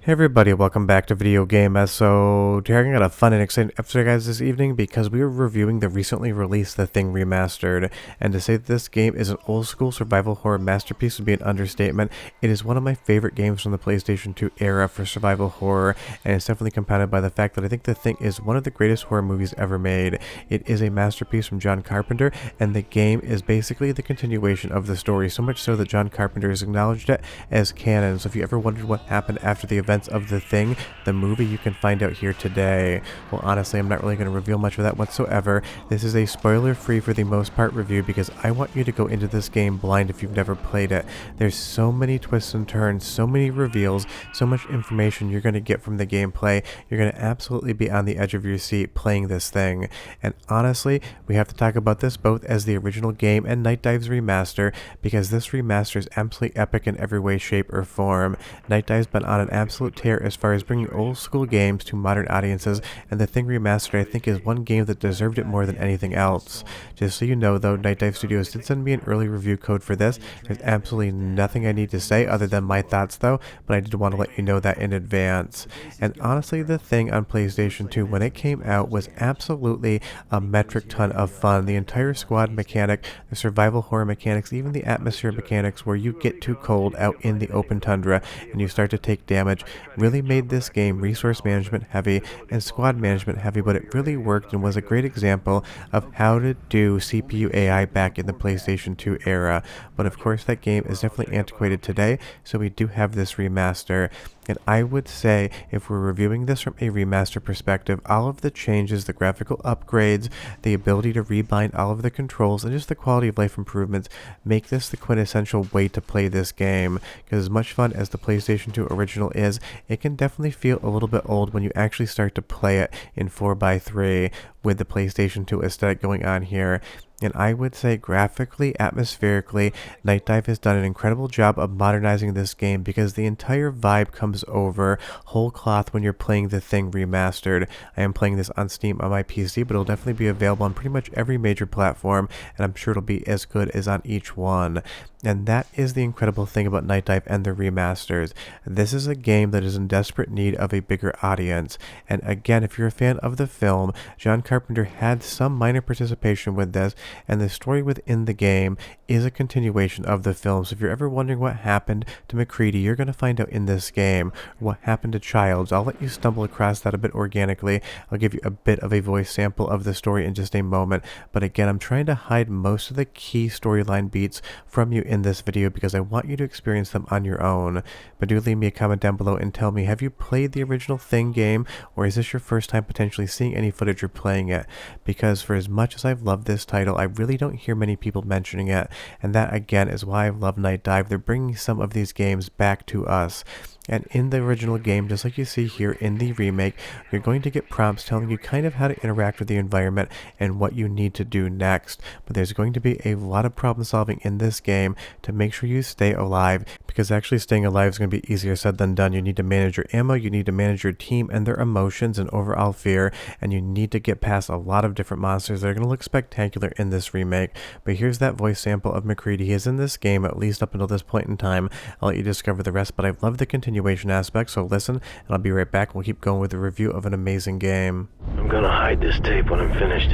Hey everybody, welcome back to Video Game. So, I got a fun and exciting episode, guys, this evening because we are reviewing the recently released The Thing Remastered. And to say that this game is an old school survival horror masterpiece would be an understatement. It is one of my favorite games from the PlayStation 2 era for survival horror, and it's definitely compounded by the fact that I think The Thing is one of the greatest horror movies ever made. It is a masterpiece from John Carpenter, and the game is basically the continuation of the story, so much so that John Carpenter has acknowledged it as canon. So if you ever wondered what happened after the events of The Thing, the movie, you can find out here today. Well, honestly, I'm not really going to reveal much of that whatsoever. This is a spoiler-free for the most part review because I want you to go into this game blind if you've never played it. There's so many twists and turns, so many reveals, so much information you're going to get from the gameplay. You're going to absolutely be on the edge of your seat playing this thing. And honestly, we have to talk about this both as the original game and Nightdive's remaster, because this remaster is absolutely epic in every way, shape, or form. Nightdive's been on an absolute tear as far as bringing old school games to modern audiences, and The Thing Remastered I think is one game that deserved it more than anything else. Just so you know though, Nightdive Studios did send me an early review code for this. There's absolutely nothing I need to say other than my thoughts though, but I did want to let you know that in advance. And honestly, The Thing on PlayStation 2 when it came out was absolutely a metric ton of fun. The entire squad mechanic, the survival horror mechanics, even the atmosphere mechanics where you get too cold out in the open tundra and you start to take damage really made this game resource management heavy and squad management heavy, but it really worked and was a great example of how to do CPU AI back in the PlayStation 2 era. But of course that game is definitely antiquated today, so we do have this remaster. And I would say, if we're reviewing this from a remaster perspective, all of the changes, the graphical upgrades, the ability to rebind all of the controls, and just the quality of life improvements make this the quintessential way to play this game. Because as much fun as the PlayStation 2 original is, it can definitely feel a little bit old when you actually start to play it in 4x3 with the PlayStation 2 aesthetic going on here. And I would say graphically, atmospherically, Nightdive has done an incredible job of modernizing this game because the entire vibe comes over whole cloth when you're playing The Thing Remastered. I am playing this on Steam on my PC, but it'll definitely be available on pretty much every major platform, and I'm sure it'll be as good as on each one. And that is the incredible thing about Nightdive and the remasters. This is a game that is in desperate need of a bigger audience. And again, if you're a fan of the film, John Carpenter had some minor participation with this, and the story within the game is a continuation of the film. So if you're ever wondering what happened to MacReady, you're going to find out in this game. What happened to Childs, I'll let you stumble across that a bit organically. I'll give you a bit of a voice sample of the story in just a moment. But again, I'm trying to hide most of the key storyline beats from you in this video because I want you to experience them on your own. But do leave me a comment down below and tell me, have you played the original Thing game, or is this your first time potentially seeing any footage or playing it? Because for as much as I've loved this title, I really don't hear many people mentioning it, and that again is why I love Nightdive. They're bringing some of these games back to us. And in the original game, just like you see here in the remake, you're going to get prompts telling you kind of how to interact with the environment and what you need to do next. But there's going to be a lot of problem solving in this game to make sure you stay alive, because actually staying alive is going to be easier said than done. You need to manage your ammo, you need to manage your team and their emotions and overall fear, and you need to get past a lot of different monsters that are going to look spectacular in this remake. But here's that voice sample of MacReady. He is in this game, at least up until this point in time. I'll let you discover the rest, but I love the continuation aspect, so listen, and I'll be right back. We'll keep going with the review of an amazing game. I'm gonna hide this tape when I'm finished.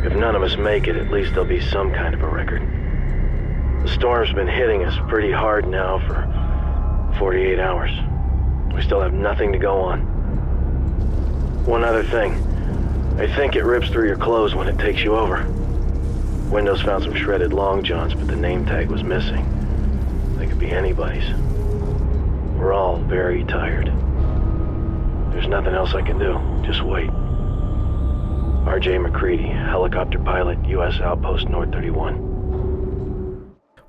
If none of us make it, at least there'll be some kind of a record. The storm's been hitting us pretty hard now for 48 hours. We still have nothing to go on. One other thing. I think it rips through your clothes when it takes you over. Windows found some shredded long johns, but the name tag was missing. They could be anybody's. We're all very tired. There's nothing else I can do. Just wait. R.J. MacReady, helicopter pilot, U.S. Outpost North 31.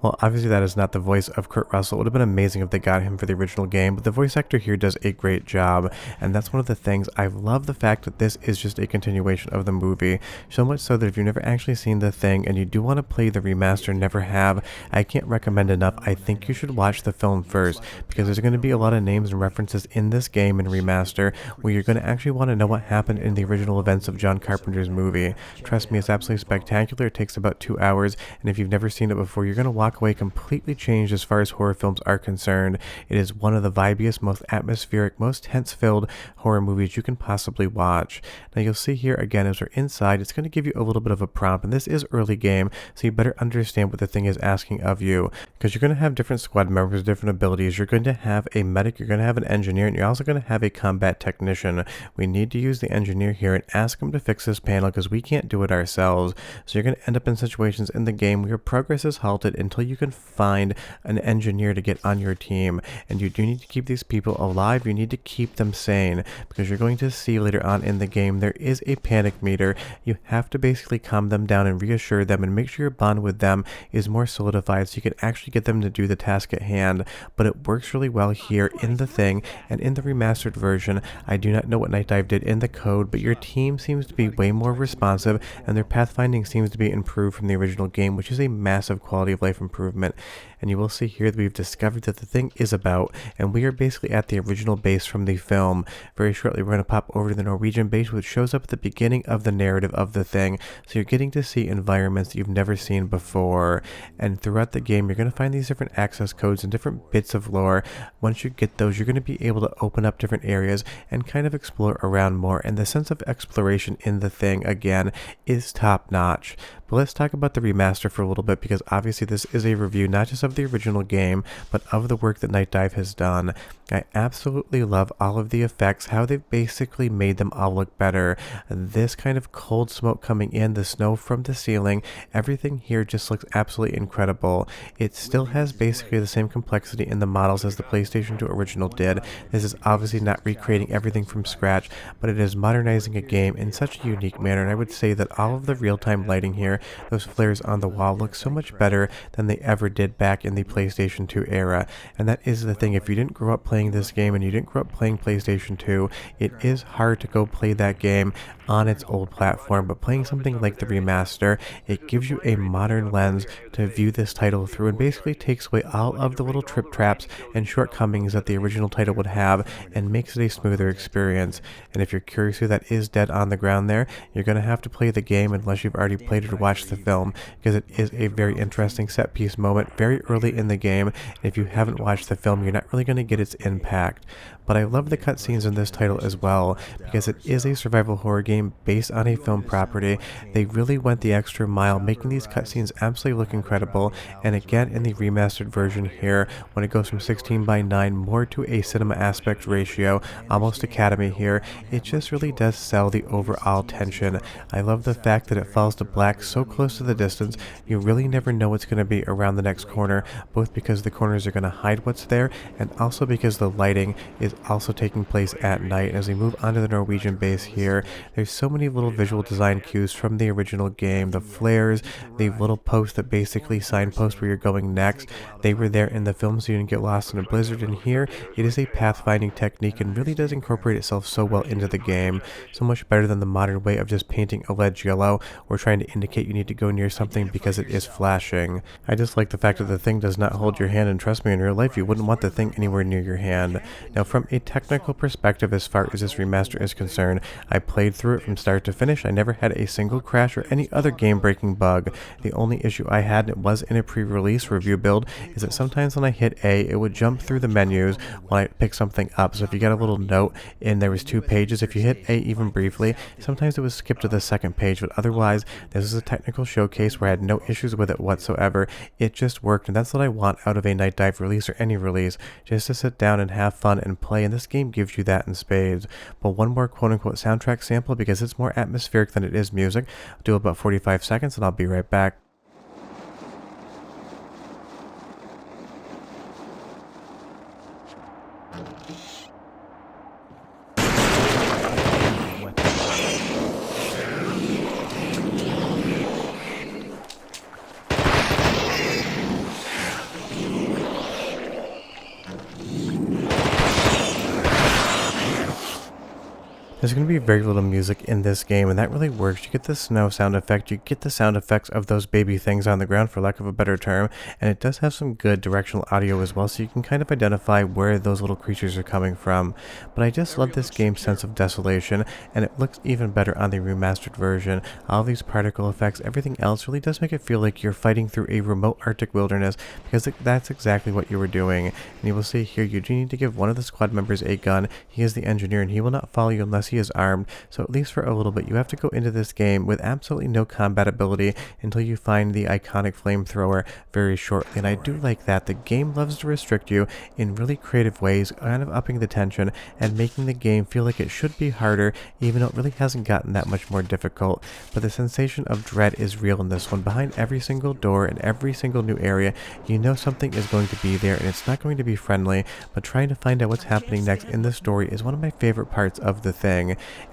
Well, obviously that is not the voice of Kurt Russell. It would have been amazing if they got him for the original game, but the voice actor here does a great job, and that's one of the things. I love the fact that this is just a continuation of the movie, so much so that if you've never actually seen The Thing and you do want to play the remaster, never have, I can't recommend enough. I think you should watch the film first, because there's going to be a lot of names and references in this game and remaster where you're going to actually want to know what happened in the original events of John Carpenter's movie. Trust me, it's absolutely spectacular. It takes about 2 hours, and if you've never seen it before, you're going to walk walk away completely changed as far as horror films are concerned. It is one of the vibiest, most atmospheric, most tense-filled horror movies you can possibly watch. Now you'll see here again as we're inside, it's going to give you a little bit of a prompt, and this is early game, so you better understand what the thing is asking of you, because you're going to have different squad members, different abilities. You're going to have a medic, you're going to have an engineer, and you're also going to have a combat technician. We need to use the engineer here and ask him to fix this panel because we can't do it ourselves. So you're going to end up in situations in the game where your progress is halted until you can find an engineer to get on your team. And you do need to keep these people alive. You need to keep them sane, because you're going to see later on in the game there is a panic meter. You have to basically calm them down and reassure them and make sure your bond with them is more solidified so you can actually get them to do the task at hand. But it works really well here in the Thing, and in the remastered version, I do not know what Nightdive did in the code, but your team seems to be way more responsive and their pathfinding seems to be improved from the original game, which is a massive quality of life improvement. And you will see here that we've discovered that the Thing is about, and we are basically at the original base from the film. Very shortly we're going to pop over to the Norwegian base, which shows up at the beginning of the narrative of the Thing, so you're getting to see environments that you've never seen before. And throughout the game you're going to find these different access codes and different bits of lore. Once you get those, you're going to be able to open up different areas and kind of explore around more, and the sense of exploration in the Thing again is top notch. But let's talk about the remaster for a little bit, because obviously this is a review not just of the original game, but of the work that Nightdive has done. I absolutely love all of the effects, how they've basically made them all look better. This kind of cold smoke coming in, the snow from the ceiling, everything here just looks absolutely incredible. It still has basically the same complexity in the models as the PlayStation 2 original did. This is obviously not recreating everything from scratch, but it is modernizing a game in such a unique manner, and I would say that all of the real-time lighting here, those flares on the wall, look so much better than they ever did back in the PlayStation 2 era. And that is the thing, if you didn't grow up playing this game and you didn't grow up playing PlayStation 2, it is hard to go play that game on its old platform, but playing something like the remaster, it gives you a modern lens to view this title through and basically takes away all of the little trip traps and shortcomings that the original title would have and makes it a smoother experience. And if you're curious who that is dead on the ground there, you're going to have to play the game unless you've already played it or watched the film, because it is a very interesting set piece moment very early in the game, and if you haven't watched the film you're not really going to get its impact. But I love the cutscenes in this title as well, because it is a survival horror game based on a film property. They really went the extra mile, making these cutscenes absolutely look incredible. And again, in the remastered version here, when it goes from 16:9 more to a cinema aspect ratio, almost Academy here, it just really does sell the overall tension. I love the fact that it falls to black so close to the distance, you really never know what's going to be around the next corner, both because the corners are going to hide what's there, and also because the lighting is also taking place at night. As we move onto the Norwegian base here, there's so many little visual design cues from the original game. The flares, the little posts that basically signpost where you're going next, they were there in the film so you didn't get lost in a blizzard. And here, it is a pathfinding technique and really does incorporate itself so well into the game. So much better than the modern way of just painting a ledge yellow or trying to indicate you need to go near something because it is flashing. I just like the fact that the Thing does not hold your hand, and trust me, in real life you wouldn't want the Thing anywhere near your hand. Now from a technical perspective, as far as this remaster is concerned, I played through it from start to finish. I never had a single crash or any other game-breaking bug. The only issue I had, and it was in a pre-release review build, is that sometimes when I hit A, it would jump through the menus when I pick something up. So if you got a little note and there was 2 pages, if you hit A even briefly, sometimes it would skip to the second page, but otherwise this is a technical showcase where I had no issues with it whatsoever. It just worked, and that's what I want out of a Nightdive release or any release, just to sit down and have fun and play, and this game gives you that in spades. But one more quote-unquote soundtrack sample, because it's more atmospheric than it is music. I'll do about 45 seconds and I'll be right back. There's going to be very little music in this game, and that really works. You get the snow sound effect, you get the sound effects of those baby things on the ground, for lack of a better term, and it does have some good directional audio as well, so you can kind of identify where those little creatures are coming from. But I just love this game's sense of desolation, and it looks even better on the remastered version. All these particle effects, everything else really does make it feel like you're fighting through a remote Arctic wilderness, because that's exactly what you were doing. And you will see here, you do need to give one of the squad members a gun. He is the engineer, and he will not follow you unless he is armed, so at least for a little bit you have to go into this game with absolutely no combat ability until you find the iconic flamethrower very shortly. And I do like that the game loves to restrict you in really creative ways, kind of upping the tension and making the game feel like it should be harder, even though it really hasn't gotten that much more difficult. But the sensation of dread is real in this one. Behind every single door and every single new area, you know something is going to be there, and it's not going to be friendly, but trying to find out what's happening next in the story is one of my favorite parts of the thing.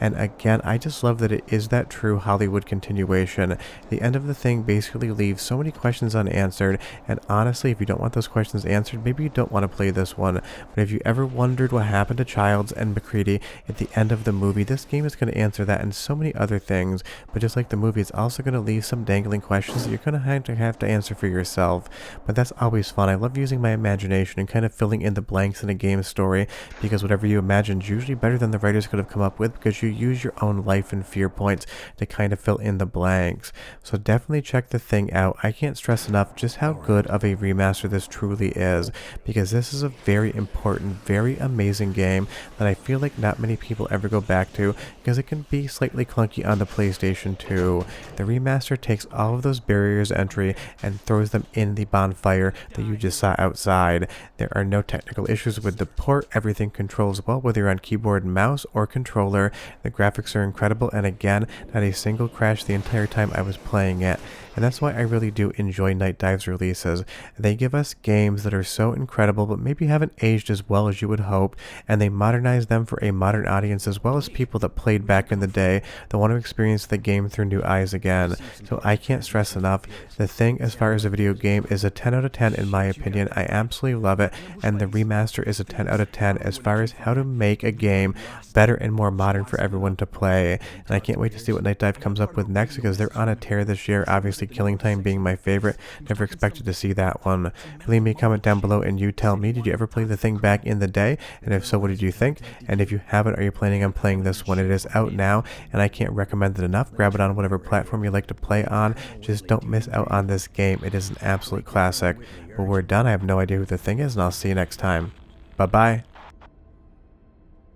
And again, I just love that it is that true Hollywood continuation. The end of the thing basically leaves so many questions unanswered, and honestly, if you don't want those questions answered, maybe you don't want to play this one. But if you ever wondered what happened to Childs and McCready at the end of the movie, this game is going to answer that and so many other things. But just like the movie, it's also going to leave some dangling questions that you're going to have to answer for yourself. But that's always fun. I love using my imagination and kind of filling in the blanks in a game story, because whatever you imagine is usually better than the writers could have come up with, because you use your own life and fear points to kind of fill in the blanks. So definitely check the thing out. I can't stress enough just how good of a remaster this truly is, because this is a very important, very amazing game that I feel like not many people ever go back to, because it can be slightly clunky on the PlayStation 2. The remaster takes all of those barriers to entry and throws them in the bonfire that you just saw outside. There are no technical issues with the port. Everything controls well, whether you're on keyboard and mouse or controller. The graphics are incredible, and again, not a single crash the entire time I was playing it. And that's why I really do enjoy Nightdive's releases. They give us games that are so incredible but maybe haven't aged as well as you would hope, and they modernize them for a modern audience as well as people that played back in the day that want to experience the game through new eyes again. So I can't stress enough, The Thing as far as a video game is a 10 out of 10 in my opinion. I absolutely love it, and the remaster is a 10 out of 10 as far as how to make a game better and more modern for everyone to play. And I can't wait to see what Nightdive comes up with next, because they're on a tear this year. Obviously Killing Time being my favorite. Never expected to see that one. Leave me a comment down below and you tell me, did you ever play The Thing back in the day? And if so, what did you think? And if you haven't, are you planning on playing this one? It is out now, and I can't recommend it enough. Grab it on whatever platform you like to play on. Just don't miss out on this game. It is an absolute classic. But we're done. I have no idea who The Thing is, and I'll see you next time. Bye-bye.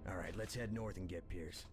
All right, let's head north and get Pierce.